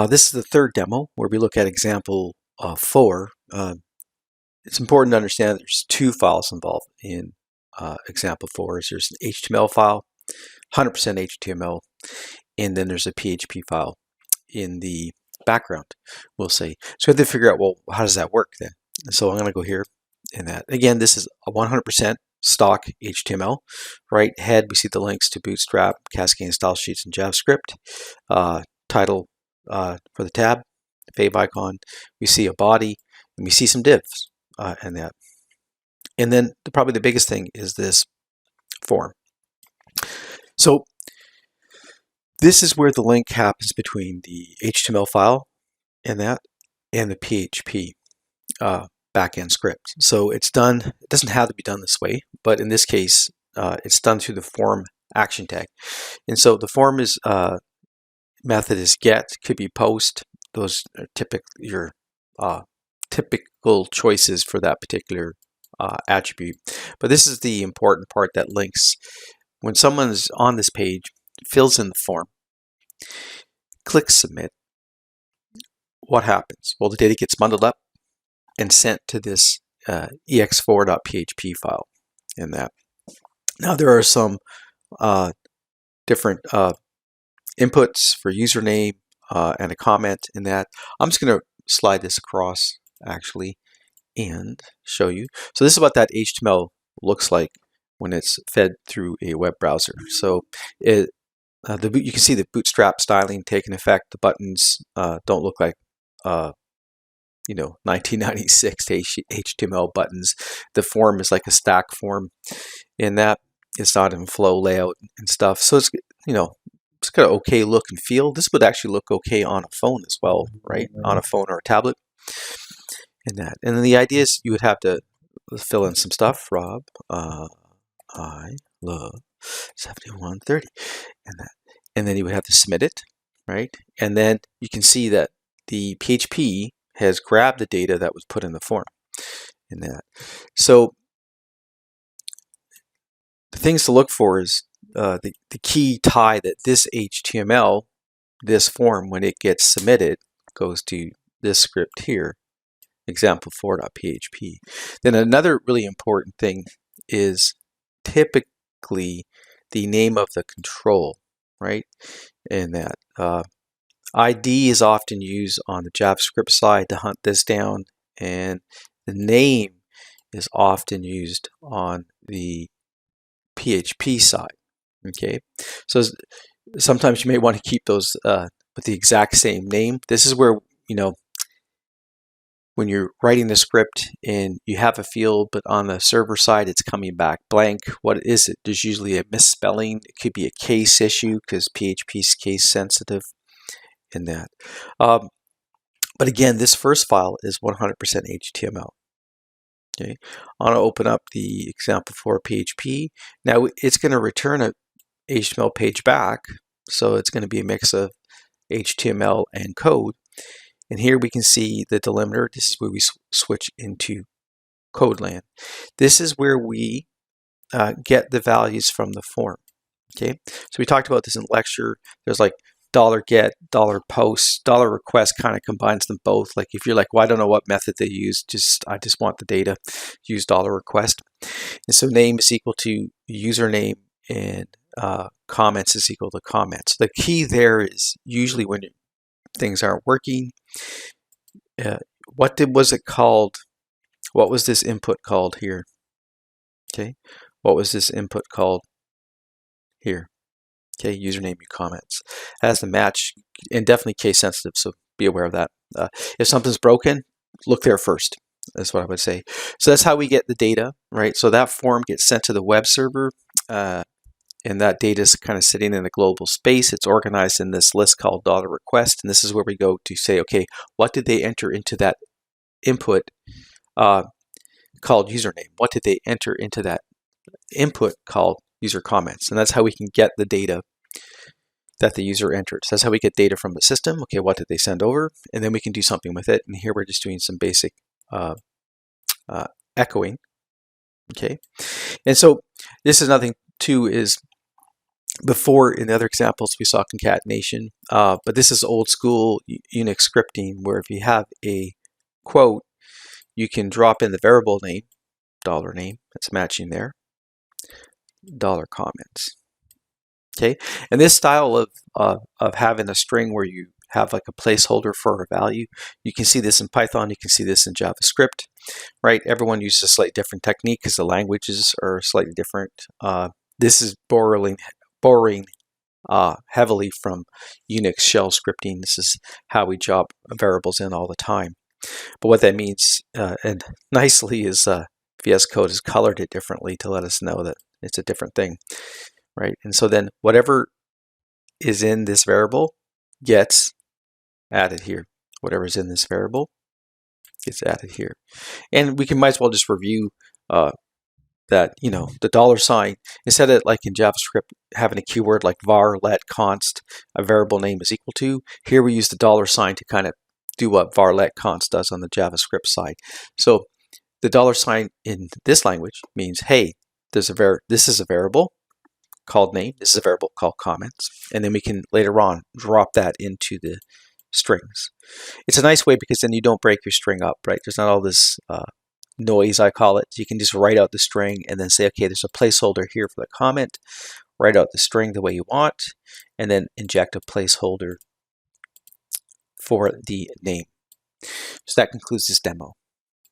This is the third demo where we look at example 4. It's important to understand that there's two files involved in example 4. There's an HTML file, 100% HTML, and then there's a PHP file in the background, we'll say. So we have to figure out, well, how does that work then? So I'm going to go here and that. Again, this is a 100% stock HTML. Right head, we see the links to Bootstrap, Cascade Style Sheets, and JavaScript. Title for the tab, fave icon. We see a body, and we see some divs and that. And then probably the biggest thing is this form. So this is where the link happens between the HTML file and that and the PHP backend script. So it's done, it doesn't have to be done this way, but in this case, it's done through the form action tag. And so the form is method is get, could be post. Those are your typical choices for that particular attribute. But this is the important part that links. When someone's on this page, fills in the form, clicks submit, what happens? Well, the data gets bundled up and sent to this ex4.php file in that. Now there are some different inputs for username and a comment in that. I'm just going to slide this across actually and show you. So this is what that HTML looks like when it's fed through a web browser. So you can see the Bootstrap styling taking effect. The buttons don't look like 1996 HTML buttons. The form is like a stack form in that. It's not in flow layout and stuff. So it's it's got an okay look and feel. This would actually look okay on a phone as well, right? On a phone or a tablet. And that. And then the idea is you would have to fill in some stuff. Rob, I love 7130. And that. And then you would have to submit it, right? And then you can see that the PHP has grabbed the data that was put in the form. In that. So the things to look for is the key tie that this HTML, this form, when it gets submitted, goes to this script here, example4.php. Then another really important thing is typically the name of the control, right? And that ID is often used on the JavaScript side to hunt this down, and the name is often used on the PHP side. Okay, so sometimes you may want to keep those with the exact same name. This is where, when you're writing the script and you have a field, but on the server side it's coming back blank. What is it? There's usually a misspelling. It could be a case issue because PHP is case sensitive in that. But again, this first file is 100% HTML. Okay, I want to open up the example for PHP. Now it's going to return a HTML page back, so it's going to be a mix of HTML and code. And here we can see the delimiter. This is where we switch into code land. This is where we get the values from the form. Okay, so we talked about this in lecture. There's like $get, $post, $request kind of combines them both. Like if you're like, well, I don't know what method they use, I just want the data, use $request. And so name is equal to username, and comments is equal to comments. The key there is usually when things aren't working, was it called? What was this input called here? Okay, what was this input called here? Okay, username, your comments. Has the match, and definitely case sensitive, so be aware of that. If something's broken, look there first. That's what I would say. So that's how we get the data, right? So that form gets sent to the web server, and that data is kind of sitting in a global space. It's organized in this list called $request, and this is where we go to say, okay, what did they enter into that input called username? What did they enter into that input called user comments? And that's how we can get the data that the user entered. So that's how we get data from the system. Okay, what did they send over? And then we can do something with it. And here we're just doing some basic echoing. Okay, and so this is nothing too, is Before, in the other examples, we saw concatenation, but this is old school Unix scripting, where if you have a quote, you can drop in the variable name, dollar name, that's matching there, dollar comments. Okay, and this style of having a string where you have like a placeholder for a value, you can see this in Python, you can see this in JavaScript, right? Everyone uses a slightly different technique because the languages are slightly different. This is borrowing heavily from Unix shell scripting. This is how we drop variables in all the time. But what that means, and nicely, is VS Code has colored it differently to let us know that it's a different thing, right? And so then whatever is in this variable gets added here. Whatever is in this variable gets added here. And we might as well just review that, you know, the dollar sign, instead of like in JavaScript having a keyword like var let const, a variable name is equal to, here we use the dollar sign to kind of do what var let const does on the JavaScript side. So the dollar sign in this language means, hey, this is a variable called name, this is a variable called comments, and then we can later on drop that into the strings. It's a nice way because then you don't break your string up, right? There's not all this noise, I call it. You can just write out the string and then say, okay, there's a placeholder here for the comment, write out the string the way you want, and then inject a placeholder for the name. So that concludes this demo.